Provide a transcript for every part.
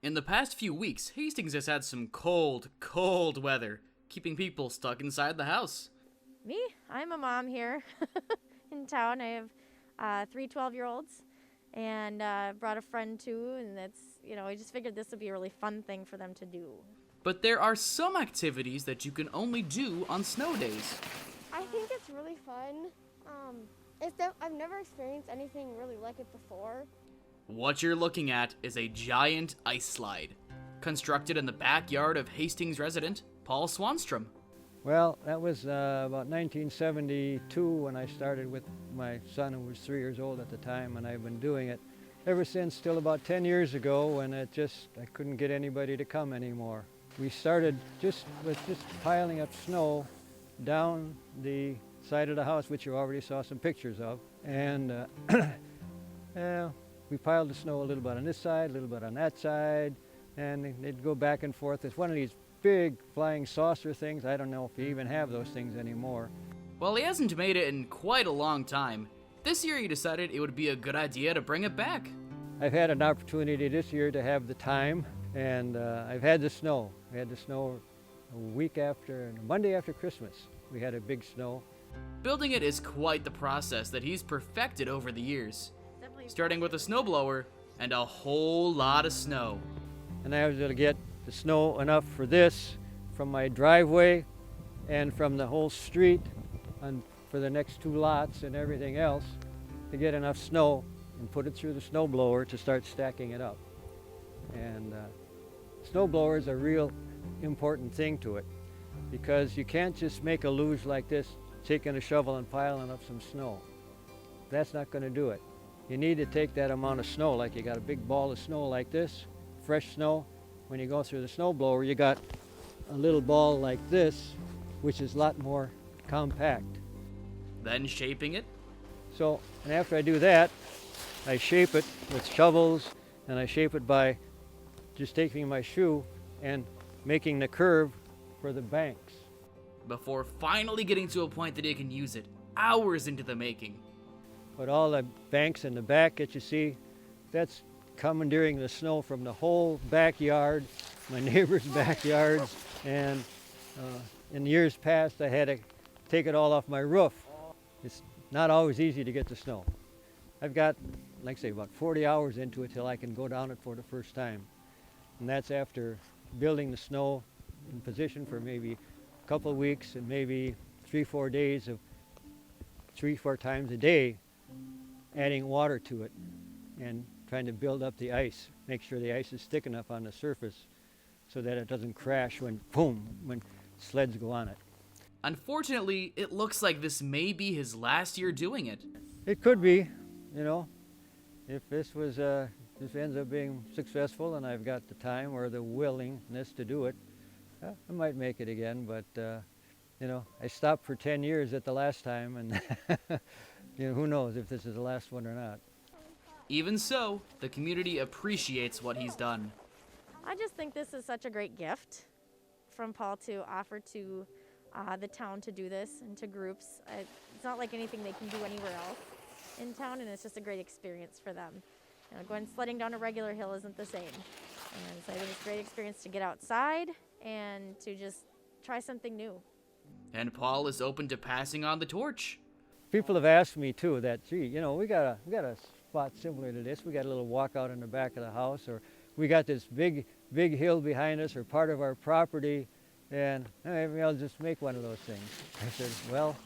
In the past few weeks, Hastings has had some cold, cold weather, keeping people stuck inside the house. Me? I'm a mom here in town. I have 3 12-year-olds and brought a friend too, and I just figured this would be a really fun thing for them to do. But there are some activities that you can only do on snow days. I think it's really fun. I've never experienced anything really like it before. What you're looking at is a giant ice slide, constructed in the backyard of Hastings resident Paul Swanstrom. Well, that was about 1972 when I started with my son, who was 3 years old at the time, and I've been doing it ever since, till about 10 years ago when I couldn't get anybody to come anymore. We started with piling up snow down the side of the house, which you already saw some pictures of, and we piled the snow a little bit on this side, a little bit on that side, and they'd go back and forth. It's one of these big flying saucer things. I don't know if you even have those things anymore. While he hasn't made it in quite a long time, this year he decided it would be a good idea to bring it back. I've had an opportunity this year to have the time, and I've had the snow. We had the snow a Monday after Christmas. We had a big snow. Building it is quite the process that he's perfected over the years, starting with a snowblower and a whole lot of snow. And I was able to get the snow enough for this from my driveway and from the whole street and for the next 2 lots and everything else to get enough snow and put it through the snow blower to start stacking it up. And snow blower is a real important thing to it, because you can't just make a luge like this, taking a shovel and piling up some snow. That's not going to do it. You need to take that amount of snow, like you got a big ball of snow like this, fresh snow. When you go through the snow blower, you got a little ball like this, which is a lot more compact. Then shaping it. So, and after I do that, I shape it with shovels, and I shape it by just taking my shoe and making the curve for the banks. Before finally getting to a point that he can use it, hours into the making. But all the banks in the back that you see, that's commandeering the snow from the whole backyard, my neighbors' backyards, and in years past I had to take it all off my roof. It's not always easy to get the snow. I've got, like I say, about 40 hours into it till I can go down it for the first time. And that's after building the snow in position for maybe a couple of weeks and maybe 3-4 days of 3-4 times a day, adding water to it and trying to build up the ice, make sure the ice is thick enough on the surface so that it doesn't crash when sleds go on it. Unfortunately, it looks like this may be his last year doing it. It could be, if this ends up being successful and I've got the time or the willingness to do it, I might make it again, but I stopped for 10 years at the last time, and who knows if this is the last one or not. Even so, the community appreciates what he's done. I just think this is such a great gift from Paul to offer to the town to do this and to groups. It's not like anything they can do anywhere else in town, and it's just a great experience for them. Going sledding down a regular hill isn't the same. And so I think it's a great experience to get outside and to just try something new. And Paul is open to passing on the torch. People have asked me too that, gee, we got a spot similar to this. We got a little walkout in the back of the house, or we got this big hill behind us, or part of our property, and maybe I'll just make one of those things. I said, well,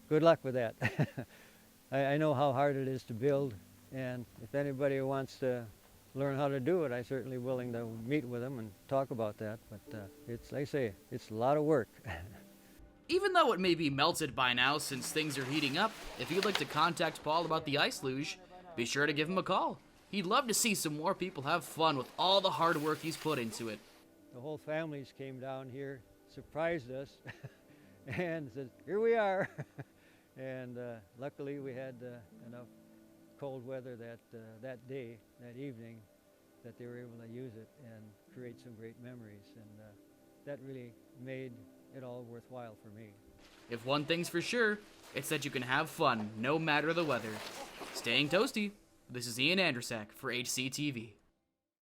good luck with that. I know how hard it is to build, and if anybody wants to learn how to do it, I'm certainly willing to meet with them and talk about that. But it's, like I say, it's a lot of work. Even though it may be melted by now since things are heating up, if you'd like to contact Paul about the Ice Luge, be sure to give him a call. He'd love to see some more people have fun with all the hard work he's put into it. The whole families came down here, surprised us, and said, here we are. And luckily we had enough cold weather that day, that evening, that they were able to use it and create some great memories. And that really made it all worthwhile for me. If one thing's for sure, it's that you can have fun no matter the weather. Staying toasty, this is Ian Andrusak for HCTV.